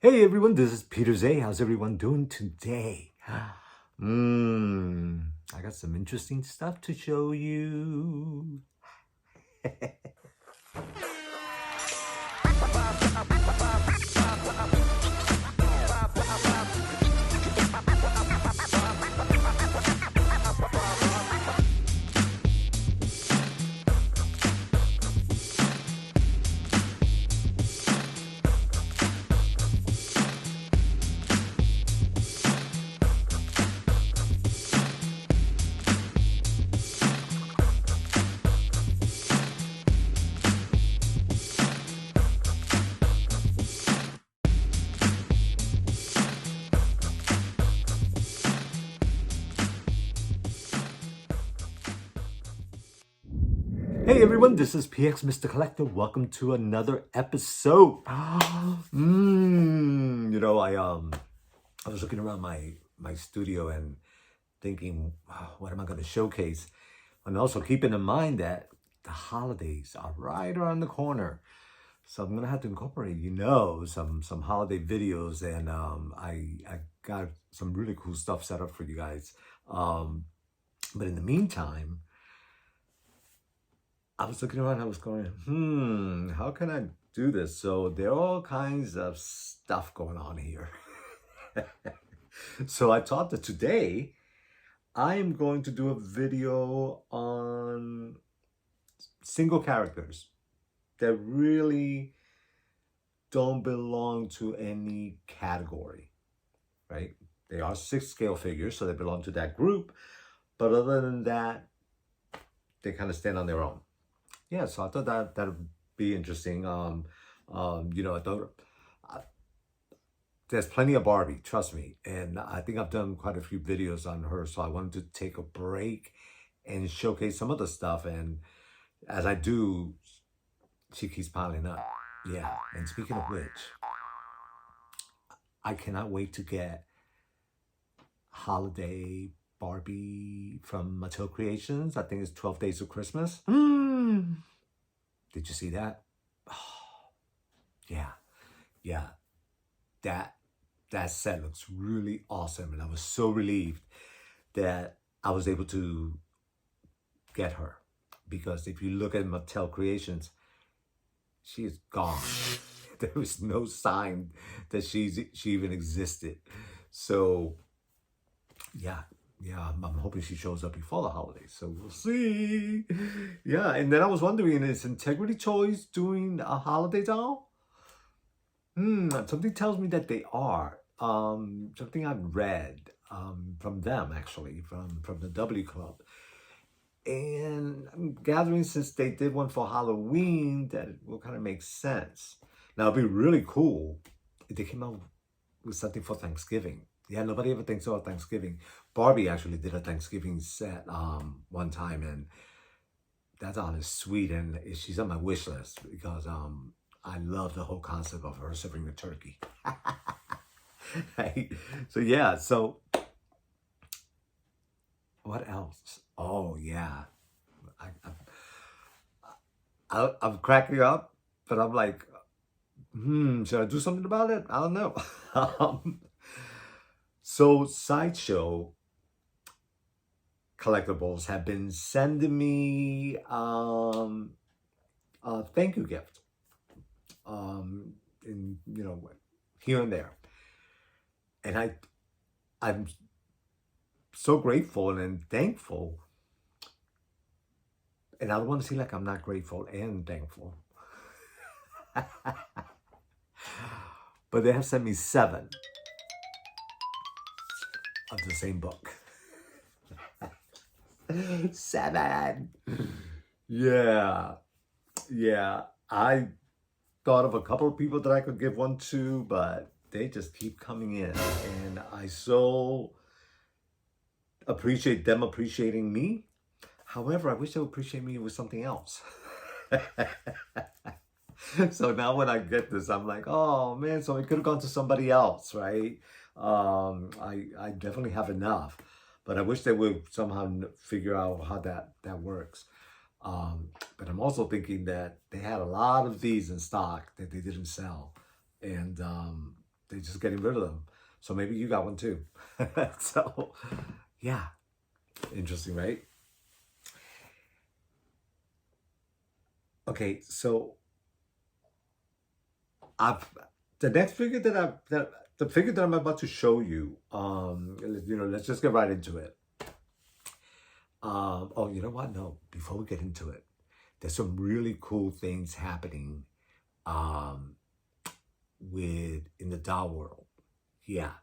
Hey everyone, this is Peter Zay. How's everyone doing today? I got some interesting stuff to show you. Hey everyone, this is PX Mr. Collector. Welcome to another episode. I was looking around my studio and thinking, wow, what am I going to showcase? And also keeping in mind that the holidays are right around the corner. So I'm gonna have to incorporate, some holiday videos, and I got some really cool stuff set up for you guys. But in the meantime, I was looking around. I was going, how can I do this? So there are all kinds of stuff going on here. So I thought that today I am going to do a video on single characters that really don't belong to any category, right? They are 6 scale figures, so they belong to that group. But other than that, they kind of stand on their own. Yeah, so I thought that would be interesting. I thought there's plenty of Barbie, trust me, and I think I've done quite a few videos on her. So I wanted to take a break and showcase some of the stuff. And as I do, she keeps piling up. Yeah, and speaking of which, I cannot wait to get holiday Barbie from Mattel Creations. I think it's 12 Days of Christmas. Did you see that? Oh, yeah. That set looks really awesome, and I was so relieved that I was able to get her, because if you look at Mattel Creations, she is gone. There was no sign that she even existed. So yeah, I'm hoping she shows up before the holidays. So we'll see. Yeah, and then I was wondering, is Integrity Toys doing a holiday doll? Something tells me that they are. Something I've read from them, actually, from the W Club. And I'm gathering, since they did one for Halloween, that it will kind of make sense. Now, it'd be really cool if they came out with something for Thanksgiving. Yeah, nobody ever thinks about Thanksgiving. Barbie actually did a Thanksgiving set one time, and that doll is sweet, and she's on my wish list because I love the whole concept of her serving the turkey. Right? So yeah, so what else? Oh yeah, I'm cracking up, but I'm like, should I do something about it? I don't know. So Sideshow Collectibles have been sending me a thank you gift, in here and there, and I'm so grateful and thankful, and I don't want to seem like I'm not grateful and thankful. But they have sent me 7 of the same book. 7. Yeah. I thought of a couple of people that I could give one to, but they just keep coming in, and I so appreciate them appreciating me. However, I wish they would appreciate me with something else. So now when I get this, I'm like, oh man, so it could have gone to somebody else, right? I definitely have enough, but I wish they would somehow figure out how that works. But I'm also thinking that they had a lot of these in stock that they didn't sell, and they're just getting rid of them. So maybe you got one too. So, yeah, interesting, right? Okay, so I've the next figure that the figure that I'm about to show you, let's just get right into it. Oh, you know what? No, before we get into it, there's some really cool things happening um, in the doll world. Yeah.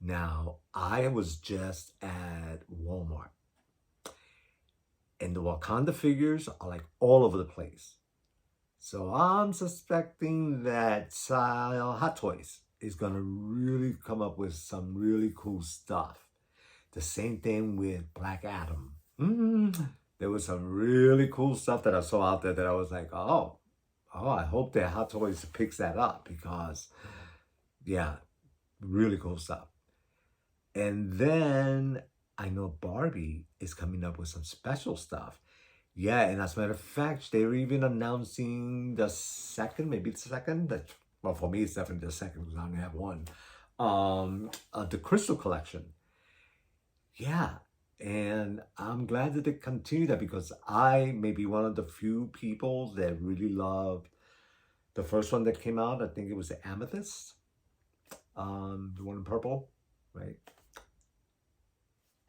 Now, I was just at Walmart, and the Wakanda figures are like all over the place. So I'm suspecting that Hot Toys is gonna really come up with some really cool stuff. The same thing with Black Adam. There was some really cool stuff that I saw out there that I was like, oh, I hope that Hot Toys picks that up because, yeah, really cool stuff. And then I know Barbie is coming up with some special stuff. Yeah, and as a matter of fact, they're even announcing the second, maybe the second. Well, for me, it's definitely the second because I only have one. The Crystal Collection. Yeah, and I'm glad that they continue that because I may be one of the few people that really loved the first one that came out. I think it was the Amethyst, the one in purple, right?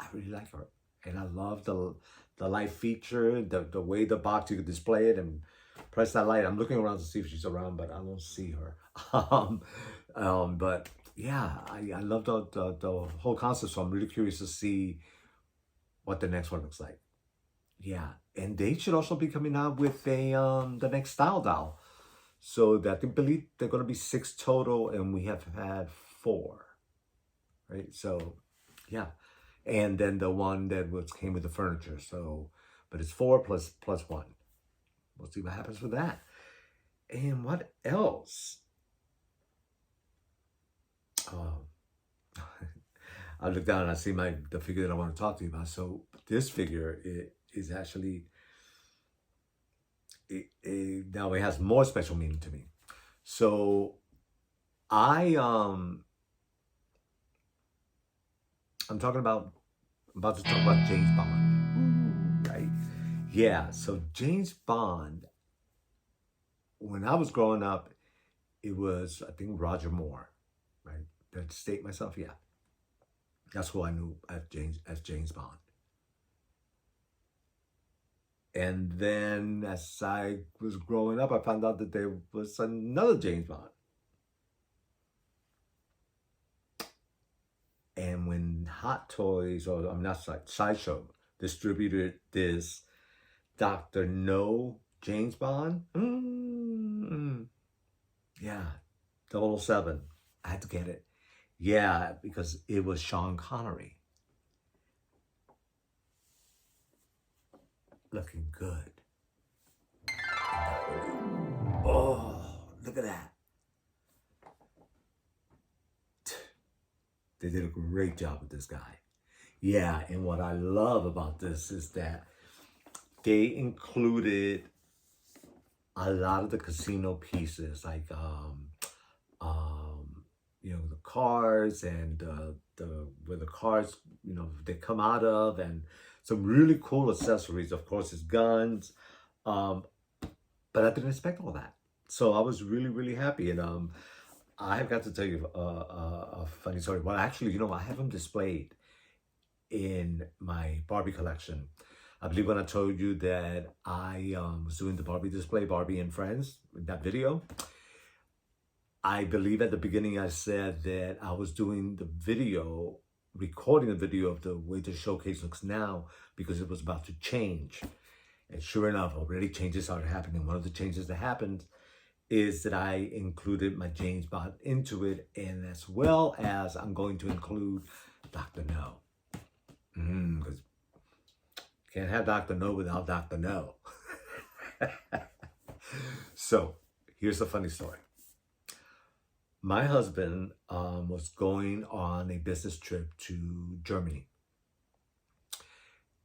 I really like her, and I love the light feature, the way the box you could display it and press that light. I'm looking around to see if she's around, but I don't see her. But yeah, I love the whole concept, so I'm really curious to see what the next one looks like. Yeah, and they should also be coming out with the next style doll. So that I believe they're gonna be 6 total, and we have had 4, right? So yeah, and then the one that came with the furniture. So, but it's 4 plus 1. We'll see what happens with that. And what else? Oh, I look down and I see the figure that I want to talk to you about. So this figure is actually now it has more special meaning to me. So I'm about to talk about James Bond. Right? Yeah, so James Bond, when I was growing up, it was, I think, Roger Moore, right? Did I state myself? Yeah. That's who I knew as James Bond. And then as I was growing up, I found out that there was another James Bond. And when Hot Toys, or I'm not like Sideshow, distributed this Dr. No James Bond, yeah, 007, I had to get it. Yeah, because it was Sean Connery. Looking good. Oh, look at that. They did a great job with this guy. Yeah, and what I love about this is that they included a lot of the casino pieces, like the cars and where the cars they come out of, and some really cool accessories. Of course, it's guns, but I didn't expect all that, so I was really happy. And I've got to tell you a funny story. Well, actually, I have them displayed in my Barbie collection. I believe when I told you that I was doing the Barbie display, Barbie and Friends, in that video, I believe at the beginning I said that I was doing the video, recording the video of the way the showcase looks now because it was about to change. And sure enough, already changes started happening. One of the changes that happened is that I included my James Bond into it, and as well as I'm going to include Dr. No. Because can't have Dr. No without Dr. No. So, here's a funny story. My husband was going on a business trip to Germany.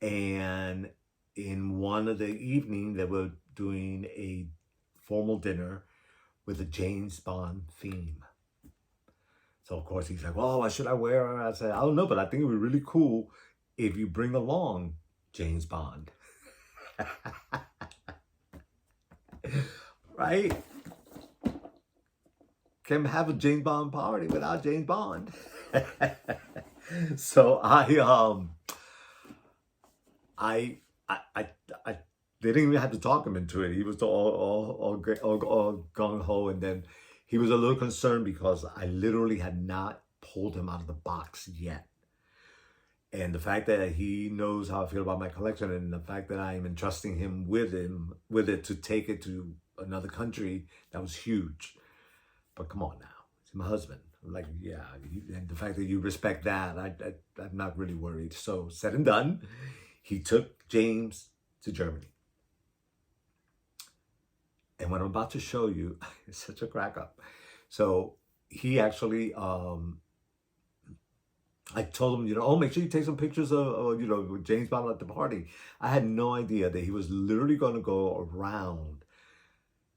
And in one of the evening, they were doing a formal dinner with a James Bond theme. So of course he's like, "Oh, what should I wear?" I said, "I don't know, but I think it would be really cool if you bring along James Bond." Right? Can have a James Bond party without James Bond. So I, I didn't even have to talk him into it. He was all gung ho, and then he was a little concerned because I literally had not pulled him out of the box yet. And the fact that he knows how I feel about my collection, and the fact that I am entrusting him with it to take it to another country, that was huge. But come on now, he's my husband. Like, yeah, and the fact that you respect that, I'm not really worried. So said and done, he took James to Germany. And what I'm about to show you is such a crack up. So he actually, I told him, oh, make sure you take some pictures of with James Bond at the party. I had no idea that he was literally going to go around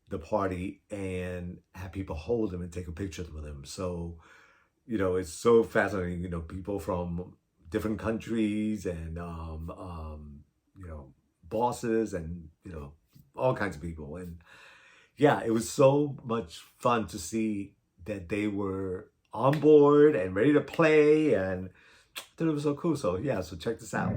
the party and have people hold him and take a picture with him. So, it's so fascinating, people from different countries and, bosses and, all kinds of people. And yeah, it was so much fun to see that they were on board and ready to play, and I thought it was so cool. So yeah, so check this out.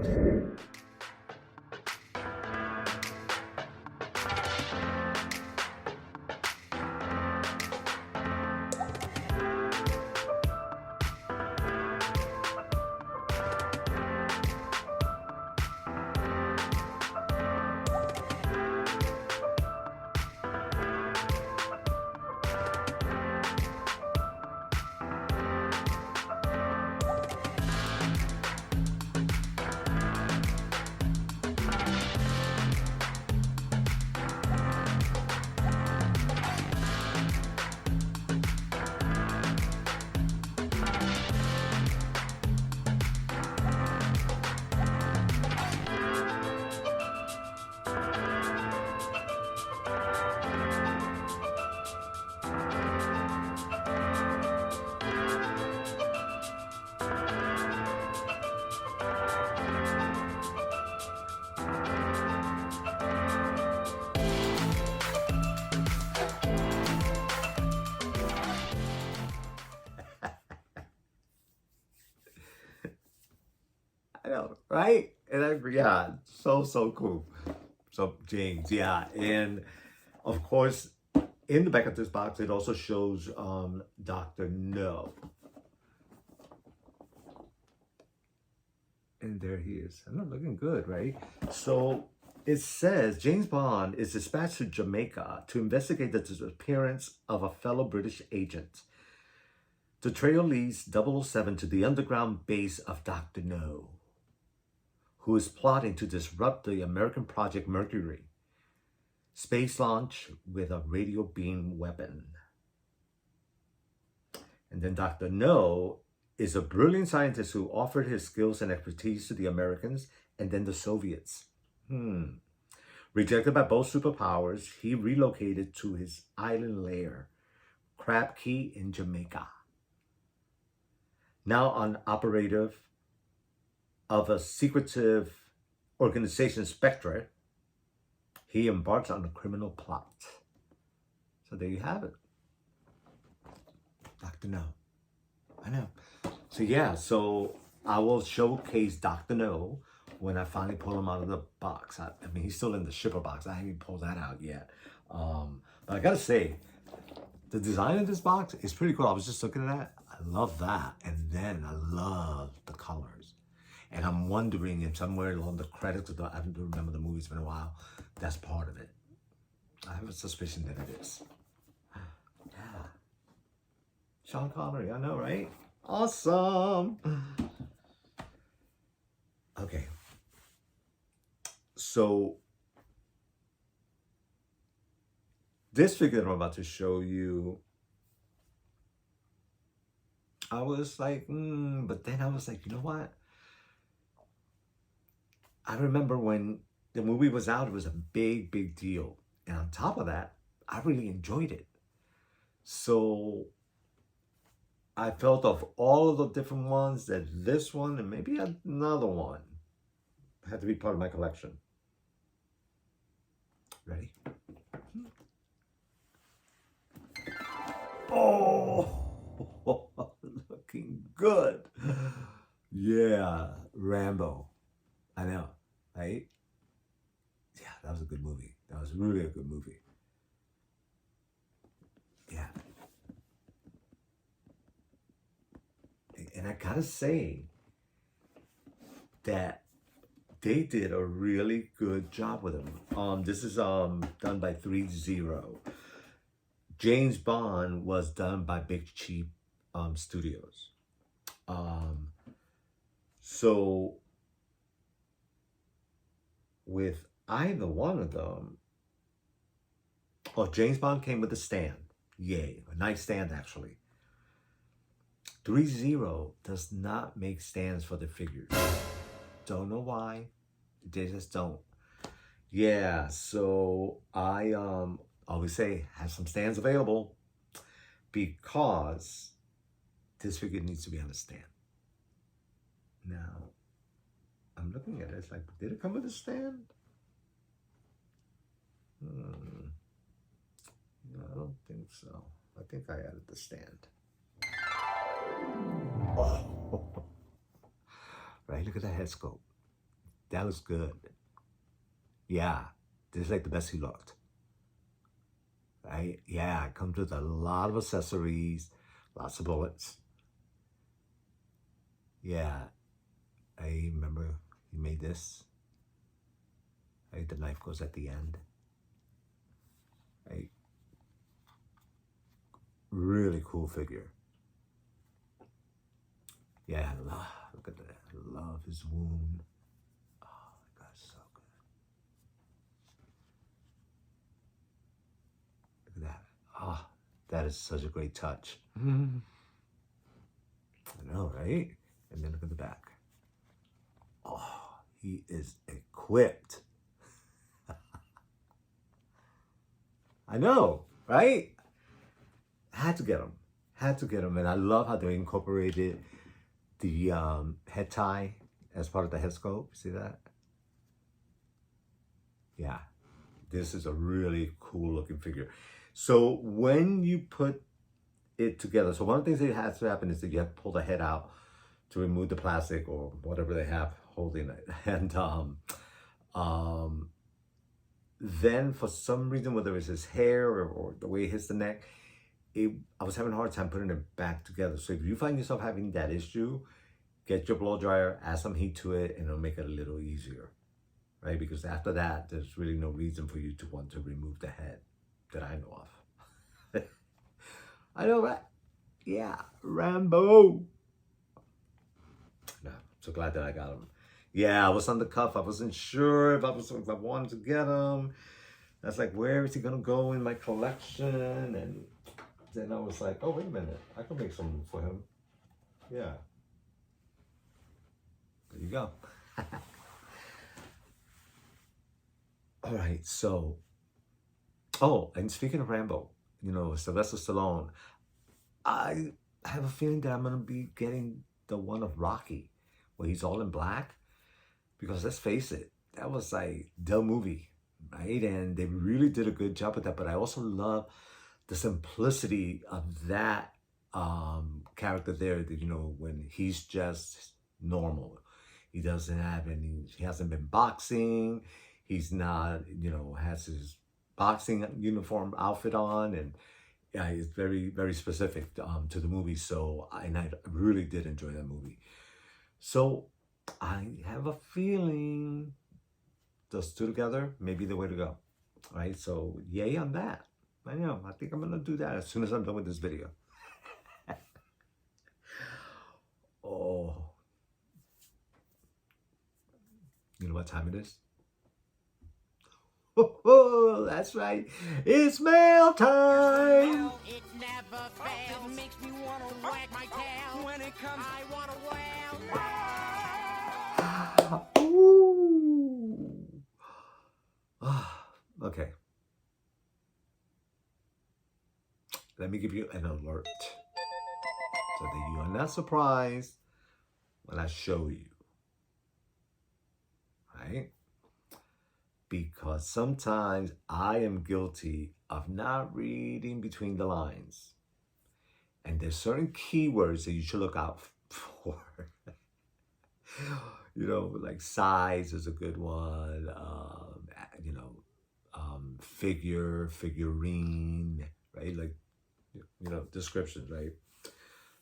I know, right? And yeah, so cool. So James, yeah, and of course, in the back of this box, it also shows Dr. No. And there he is. I'm not looking good, right? So it says James Bond is dispatched to Jamaica to investigate the disappearance of a fellow British agent. The trail leads 007 to the underground base of Dr. No, who is plotting to disrupt the American Project Mercury space launch with a radio beam weapon. And then Dr. No is a brilliant scientist who offered his skills and expertise to the Americans and then the Soviets. Rejected by both superpowers, he relocated to his island lair, Crab Key in Jamaica. Now an operative of a secretive organization, Spectre, he embarks on a criminal plot. So there you have it. Dr. No. I know. So yeah, so I will showcase Dr. No when I finally pull him out of the box. I mean, he's still in the shipper box. I haven't even pulled that out yet. But I gotta say, the design of this box is pretty cool. I was just looking at that. I love that. And then I love the colors. And I'm wondering if somewhere along the credits, I haven't remember the movie, it's been a while, that's part of it. I have a suspicion that it is. Yeah. Sean Connery, I know, right? Awesome. Okay. So this figure that I'm about to show you, I was like, but then I was like, you know what? I remember when the movie was out, it was a big deal. And on top of that, I really enjoyed it. So I felt of all of the different ones that this one and maybe another one had to be part of my collection. Ready? Oh, looking good. Yeah, Rambo. I know, right? Yeah, that was a good movie. That was really a good movie. Yeah. And I gotta say that they did a really good job with him. This is done by 3-0. James Bond was done by Big Cheap Studios. So with either one of them, oh, James Bond came with a stand. Yay, a nice stand actually. 3-0 does not make stands for the figures. Don't know why. They just don't. Yeah, so I always say have some stands available because this figure needs to be on a stand. Now, I'm looking at it, it's like, did it come with a stand? No, I don't think so. I think I added the stand. Oh, right, look at that head sculpt. That was good. Yeah, this is like the best he looked. Right? Yeah, it comes with a lot of accessories, lots of bullets. Yeah, I remember he made this. Right, the knife goes at the end. Right, really cool figure. Yeah, look at that. I love his wound. Oh my God, so good. Look at that. Oh, that is such a great touch. I know, right? And then look at the back. Oh, he is equipped. I know, right? Had to get him. Had to get him. And I love how they incorporated the head tie as part of the head sculpt. See that? Yeah. This is a really cool looking figure. So when you put it together, so one of the things that has to happen is that you have to pull the head out to remove the plastic or whatever they have holding it. And then for some reason, whether it's his hair or the way it hits the neck, I was having a hard time putting it back together. So if you find yourself having that issue, get your blow dryer, add some heat to it, and it'll make it a little easier, right? Because after that, there's really no reason for you to want to remove the head that I know of. I know, right? Yeah, Rambo. No, I'm so glad that I got him. Yeah, I was on the cuff. I wasn't sure if I wanted to get him. I was like, where is he gonna go in my collection? And then I was like, oh, wait a minute. I can make some room for him. Yeah. There you go. All right, so, oh, and speaking of Rambo, you know, Sylvester Stallone, I have a feeling that I'm gonna be getting the one of Rocky, where he's all in black, because let's face it, that was like the movie, right? And they really did a good job with that. But I also love the simplicity of that character there. That, you know, when he's just normal, he doesn't have any. He hasn't been boxing. He's not, you know, has his boxing uniform outfit on, and yeah, it's very, very specific to the movie. So, and I really did enjoy that movie. So I have a feeling those two together may be the way to go. Right? So yay on that. I know. I think I'm gonna do that as soon as I'm done with this video. Oh. You know what time it is? Oh, that's right. It's mail time. It never fails. It makes me want to wag my tail. When it comes, I want to wail. Ooh. Okay. Let me give you an alert. So You're not surprised when I show you, right? Because sometimes I am guilty of not reading between the lines. And there's certain keywords that you should look out for. You know, like size is a good one. You know, figurine, right? Like, you know, descriptions, right?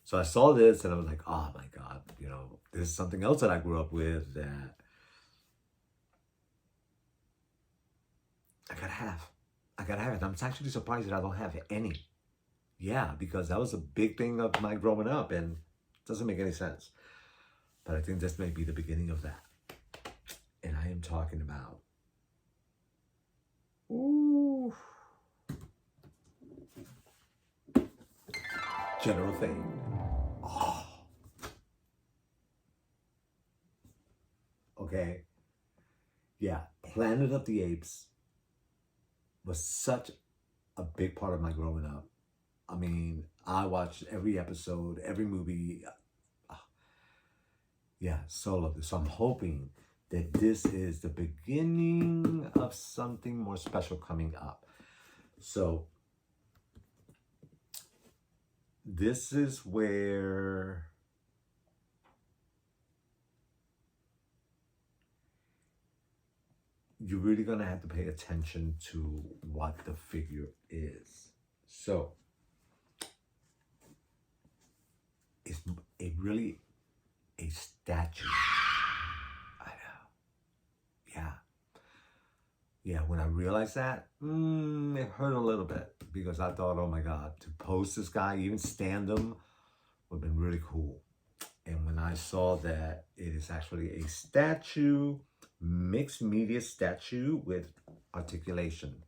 So I saw this and I was like, oh my God, you know, this is something else that I grew up with that I gotta have. I gotta have it. I'm actually surprised that I don't have any. Yeah, because that was a big thing of my growing up and it doesn't make any sense. But I think this may be the beginning of that. And I am talking about, ooh, General Thing. Oh. Okay. Yeah, Planet of the Apes was such a big part of my growing up. I mean, I watched every episode, every movie. Yeah, so love this. So I'm hoping that this is the beginning of something more special coming up. So this is where you're really going to have to pay attention to what the figure is. So it's really a statue. I know. Yeah. Yeah, when I realized that, it hurt a little bit because I thought, oh my God, to pose this guy, even stand him, would have been really cool. And when I saw that it is actually a statue, mixed media statue with articulation.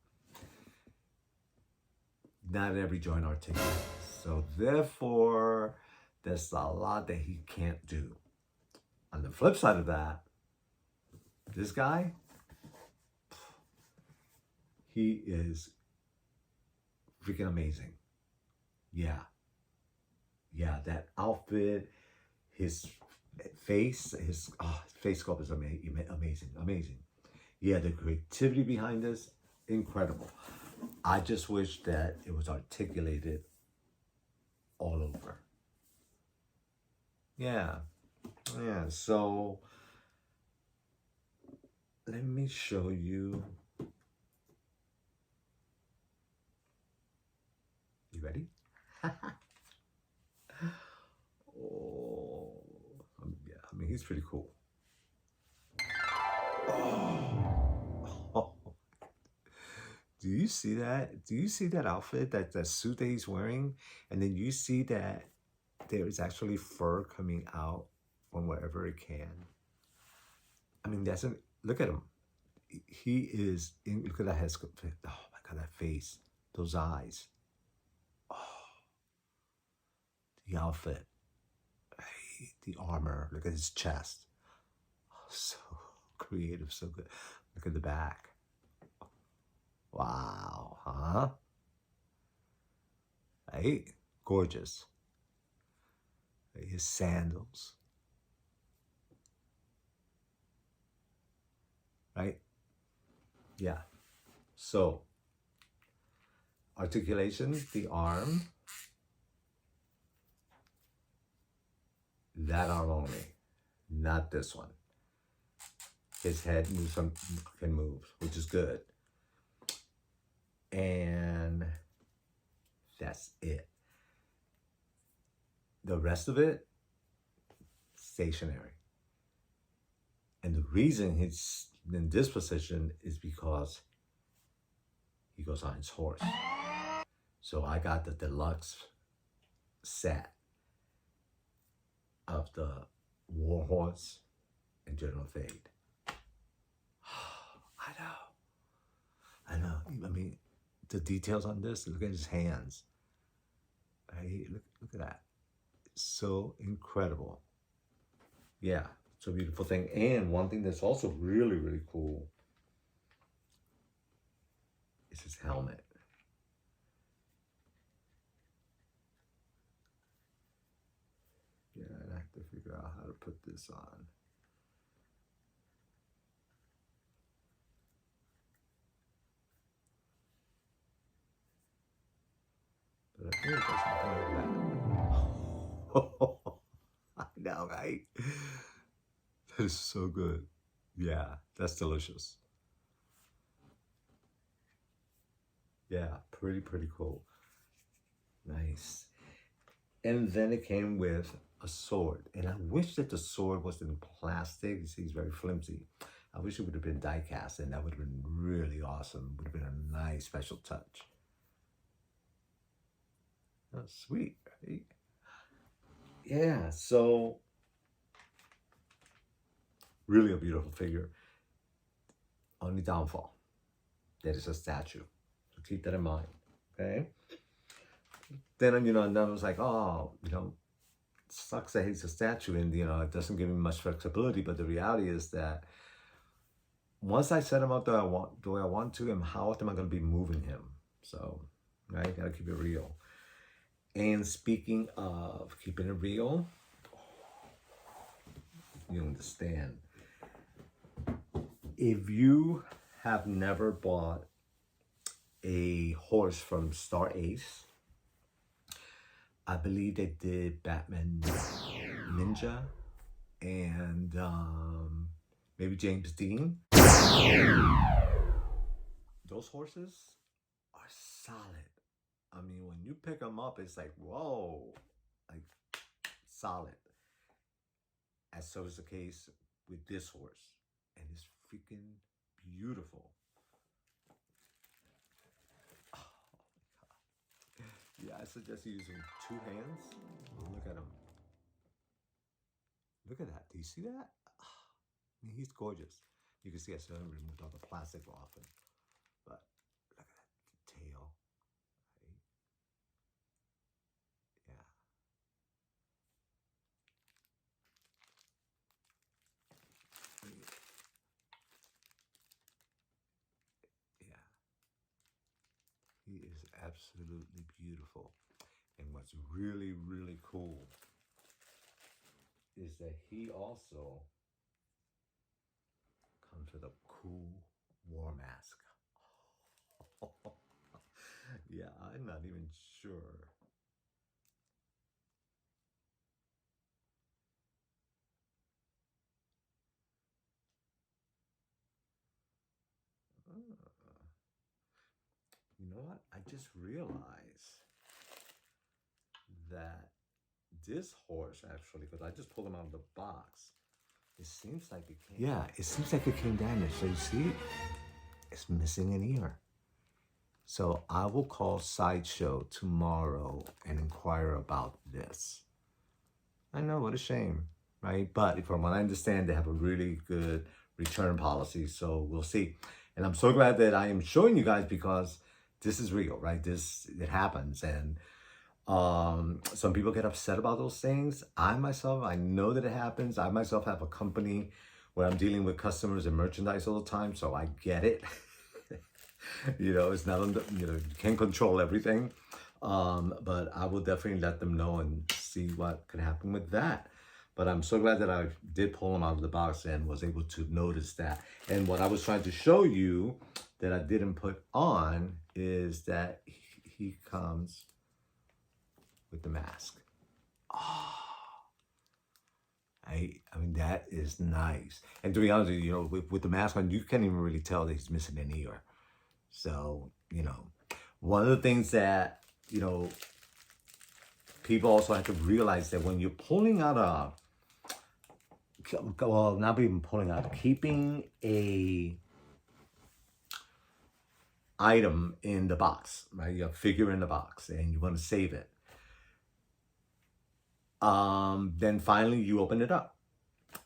Not every joint articulates. So therefore, there's a lot that he can't do. On the flip side of that, this guy, he is freaking amazing. Yeah. Yeah, that outfit, his face, his face sculpt is amazing. Yeah, the creativity behind this, incredible. I just wish that it was articulated all over. Yeah. So let me show you. You ready? Oh, yeah. I mean, he's pretty cool. Oh. Do you see that? Do you see that outfit, that suit that he's wearing? And then you see that there is actually fur coming out from wherever it can. I mean, look at him. He is, look at that head sculpt. Oh my God, that face, those eyes. Oh, the outfit, the armor, look at his chest. Oh, so creative, so good. Look at the back. Wow, huh? Right? Gorgeous. His sandals. Right? Yeah. So, articulation, the arm. That arm only, not this one. His head can move, which is good. And that's it. The rest of it, stationary. And the reason he's in this position is because he goes on his horse. So I got the deluxe set of the War Horse and General Fade. I know. I mean, the details on this, look at his hands. Right? Look at that. It's so incredible. Yeah, it's a beautiful thing. And one thing that's also really, really cool is his helmet. have to figure out how to put this on. But I think it does something like that. I know, right? That is so good. Yeah, that's delicious. Yeah, pretty cool. Nice. And then it came with a sword. And I wish that the sword was in plastic. You see, it's very flimsy. I wish it would have been die cast, and that would have been really awesome. Would have been a nice special touch. Oh, sweet, right? Yeah, so really a beautiful figure. Only downfall, that is a statue. So keep that in mind, okay? Then, and then I was like, oh, sucks that he's a statue and, it doesn't give me much flexibility. But the reality is that once I set him up the way I want to, and how often am I going to be moving him? So, right, got to keep it real. And speaking of keeping it real, you understand. If you have never bought a horse from Star Ace, I believe they did Batman Ninja and maybe James Dean. Those horses are solid. I mean, when you pick them up, it's like, whoa, like solid. As so is the case with this horse. And it's freaking beautiful. Oh my God. Yeah, I suggest using 2 hands. Look at him. Look at that. Do you see that? I mean, he's gorgeous. You can see I still haven't removed all the plastic off him. But look at that tail. Right? Yeah. Yeah. He is absolutely beautiful. And what's really, really cool is that he also comes with a cool war mask. Yeah, I'm not even sure. You know what? I just realized that this horse actually, because I just pulled him out of the box, it seems like it came. Yeah, it seems like it came damaged. So you see, it's missing an ear. So I will call Sideshow tomorrow and inquire about this. I know, what a shame, right? But from what I understand, they have a really good return policy. So we'll see. And I'm so glad that I am showing you guys, because this is real, right? It happens. And some people get upset about those things. I know that it happens. I myself have a company where I'm dealing with customers and merchandise all the time. So I get it. It's not you can't control everything. But I will definitely let them know and see what can happen with that. But I'm so glad that I did pull him out of the box and was able to notice that. And what I was trying to show you that I didn't put on is that he comes with the mask. Oh, I mean, that is nice. And to be honest with you, with the mask on, you can't even really tell that he's missing an ear. So, one of the things that, people also have to realize that when you're pulling out not even pulling out, keeping a item in the box, right? You have a figure in the box and you want to save it. Then finally you open it up.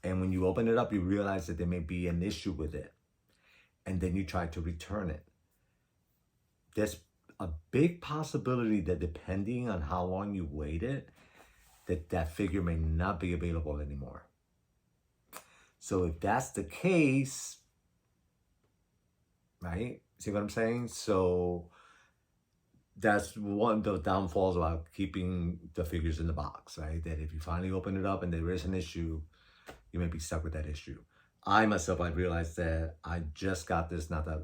And when you open it up, you realize that there may be an issue with it. And then you try to return it. There's a big possibility that depending on how long you waited, that figure may not be available anymore. So if that's the case, right? See what I'm saying? So that's one of the downfalls about keeping the figures in the box, right? That if you finally open it up and there is an issue, you may be stuck with that issue. I myself, I realized that I just got this not that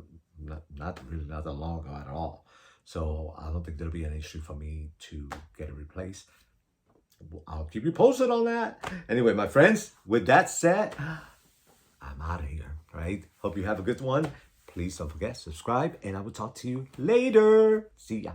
long ago at all. So I don't think there'll be an issue for me to get it replaced. I'll keep you posted on that. Anyway, my friends, with that said, I'm out of here, right? Hope you have a good one. Please don't forget, subscribe, and I will talk to you later. See ya.